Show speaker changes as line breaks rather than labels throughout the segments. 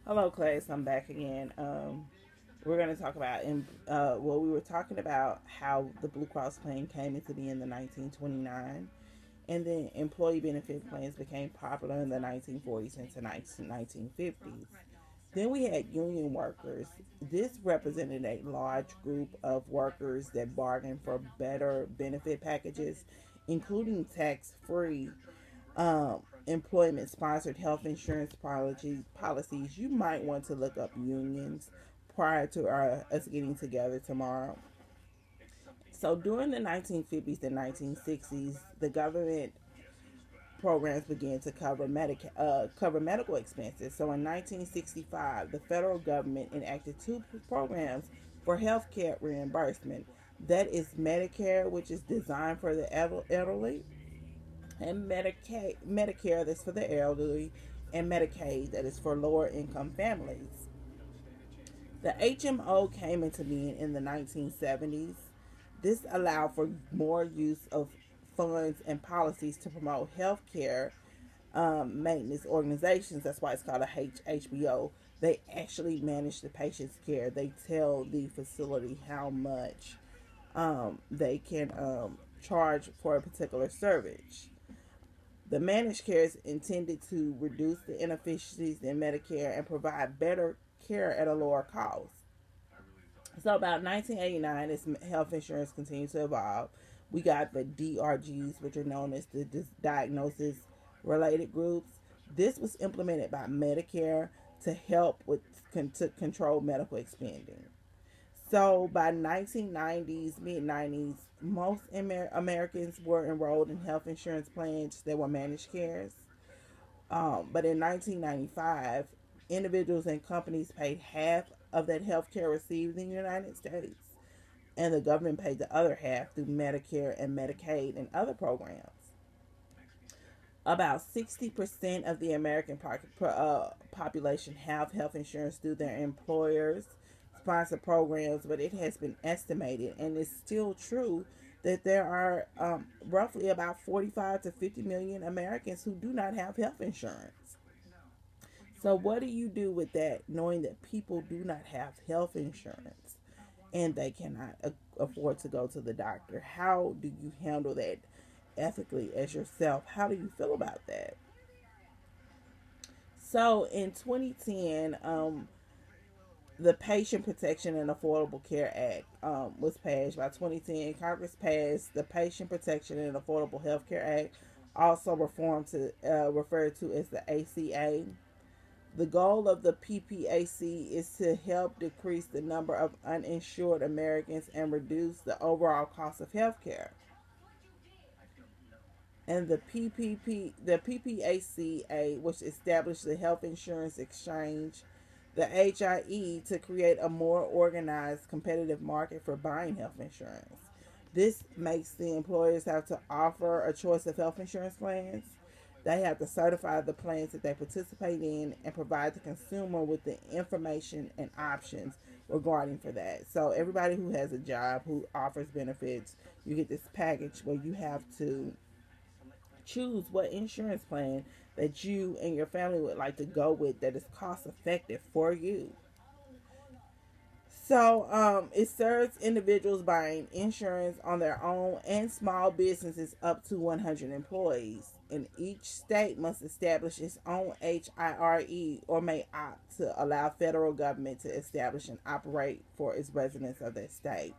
Hello, class. I'm back again. We're going to talk about, we were talking about how the Blue Cross plan came into being in the 1929, and then employee benefit plans became popular in the 1940s into 1950s. Then we had union workers. This represented a large group of workers that bargained for better benefit packages, including tax-free employment sponsored health insurance policies. You might want to look up unions prior to us getting together tomorrow. So during the 1950s and 1960s, the government programs began to cover medical expenses. So in 1965, the federal government enacted two programs for health care reimbursement. That is Medicare, which is designed for the elderly, and Medicare that's for the elderly, and Medicaid that is for lower income families. The HMO came into being in the 1970s. This allowed for more use of funds and policies to promote healthcare maintenance organizations. That's why it's called a HBO. They actually manage the patient's care. They tell the facility how much they can charge for a particular service. The managed care is intended to reduce the inefficiencies in Medicare and provide better care at a lower cost. So, about 1989, as health insurance continued to evolve, we got the DRGs, which are known as the diagnosis related groups. This was implemented by Medicare to help with to control medical spending. So by 1990s, mid 90s, most Americans were enrolled in health insurance plans that were managed cares. But in 1995, individuals and companies paid half of that health care received in the United States, and the government paid the other half through Medicare and Medicaid and other programs. About 60% of the American population have health insurance through their employers sponsor programs, but it has been estimated, and it's still true, that there are roughly about 45 to 50 million Americans who do not have health insurance. So, what do you do with that, knowing that people do not have health insurance and they cannot afford to go to the doctor? How do you handle that ethically as yourself? How do you feel about that? So, in 2010, the Patient Protection and Affordable Care Act was passed by 2010. Congress passed the Patient Protection and Affordable Health Care Act, also referred to as the ACA. The goal of the PPAC is to help decrease the number of uninsured Americans and reduce the overall cost of health care. And the PPACA, which established the Health Insurance Exchange, the HIE, to create a more organized, competitive market for buying health insurance. This makes the employers have to offer a choice of health insurance plans. They have to certify the plans that they participate in and provide the consumer with the information and options regarding for that. So everybody who has a job who offers benefits, you get this package where you have to choose what insurance plan that you and your family would like to go with that is cost effective for you. So it serves individuals buying insurance on their own and small businesses up to 100 employees. And each state must establish its own HIRE or may opt to allow federal government to establish and operate for its residents of that state.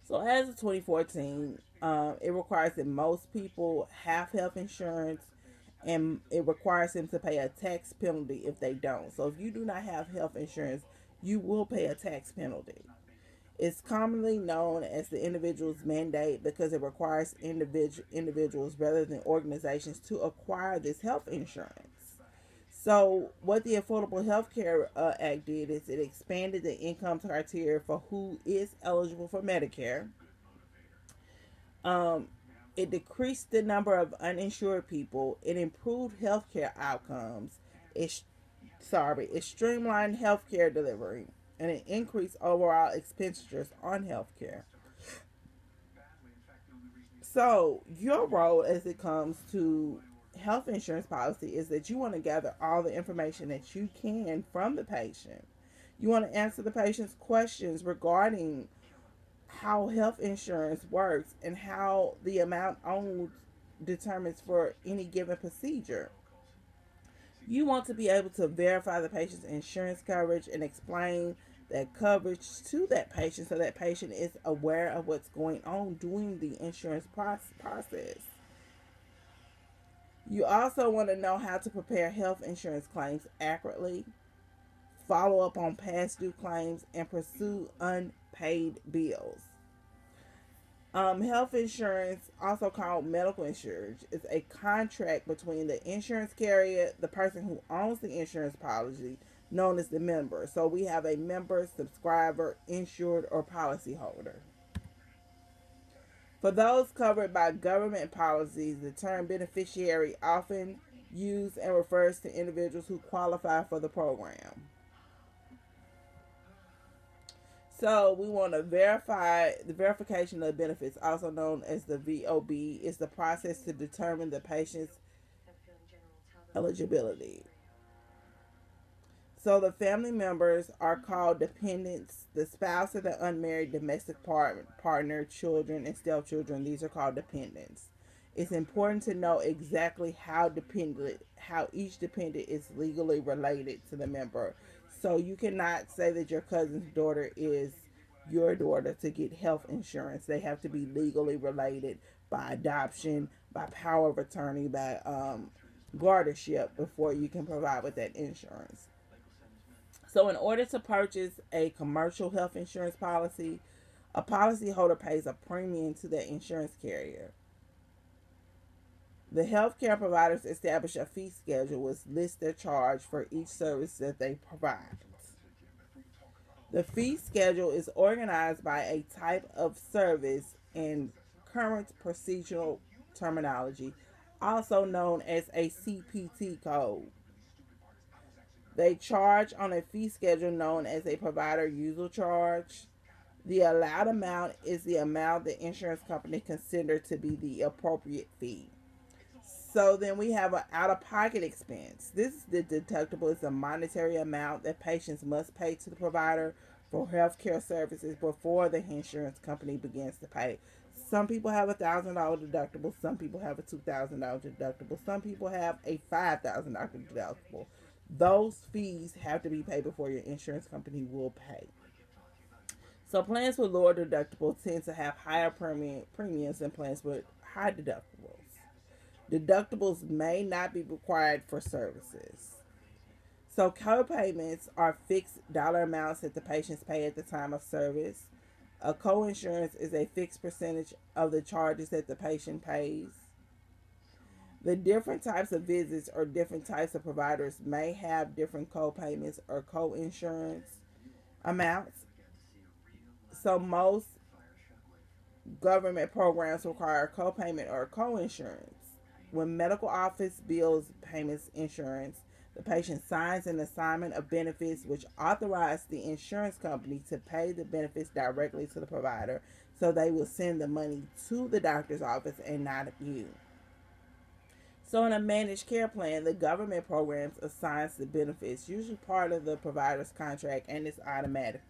So as of 2014, it requires that most people have health insurance, and it requires them to pay a tax penalty if they don't. So if you do not have health insurance, you will pay a tax penalty. It's commonly known as the individual's mandate because it requires individuals rather than organizations to acquire this health insurance. So, what the Affordable Health Care Act did is it expanded the income criteria for who is eligible for Medicare. Um, it decreased the number of uninsured people. It improved healthcare outcomes. It it streamlined healthcare delivery, and it increased overall expenditures on healthcare. So, your role as it comes to health insurance policy is that you want to gather all the information that you can from the patient. You want to answer the patient's questions regarding how health insurance works and how the amount owed determines for any given procedure. You want to be able to verify the patient's insurance coverage and explain that coverage to that patient so that patient is aware of what's going on during the insurance process. You also want to know how to prepare health insurance claims accurately, follow up on past due claims, and pursue unpaid bills. Health insurance, also called medical insurance, is a contract between the insurance carrier, the person who owns the insurance policy, known as the member. So we have a member, subscriber, insured, or policyholder. For those covered by government policies, the term beneficiary often used and refers to individuals who qualify for the program. So we want to verify the verification of benefits, also known as the VOB, is the process to determine the patient's eligibility. So the family members are called dependents. The spouse of the unmarried domestic partner, children, and stepchildren, these are called dependents. It's important to know exactly how each dependent is legally related to the member. So you cannot say that your cousin's daughter is your daughter to get health insurance. They have to be legally related by adoption, by power of attorney, by guardianship before you can provide with that insurance. So in order to purchase a commercial health insurance policy, a policyholder pays a premium to the insurance carrier. The healthcare providers establish a fee schedule which lists their charge for each service that they provide. The fee schedule is organized by a type of service and current procedural terminology, also known as a CPT code. They charge on a fee schedule known as a provider user charge. The allowed amount is the amount the insurance company considers to be the appropriate fee. So then we have an out-of-pocket expense. This is the deductible. It's a monetary amount that patients must pay to the provider for healthcare services before the insurance company begins to pay. Some people have $1,000 deductible. Some people have a $2,000 deductible. Some people have a $5,000 deductible. Those fees have to be paid before your insurance company will pay. So plans with lower deductible tend to have higher premiums than plans with high deductibles. Deductibles may not be required for services. So co-payments are fixed dollar amounts that the patients pay at the time of service. A co-insurance is a fixed percentage of the charges that the patient pays. The different types of visits or different types of providers may have different co-payments or co-insurance amounts. So most government programs require a co-payment or co-insurance. When medical office bills payments insurance, the patient signs an assignment of benefits which authorize the insurance company to pay the benefits directly to the provider, so they will send the money to the doctor's office and not you. So in a managed care plan, the government programs assigns the benefits, usually part of the provider's contract, and it's automatic.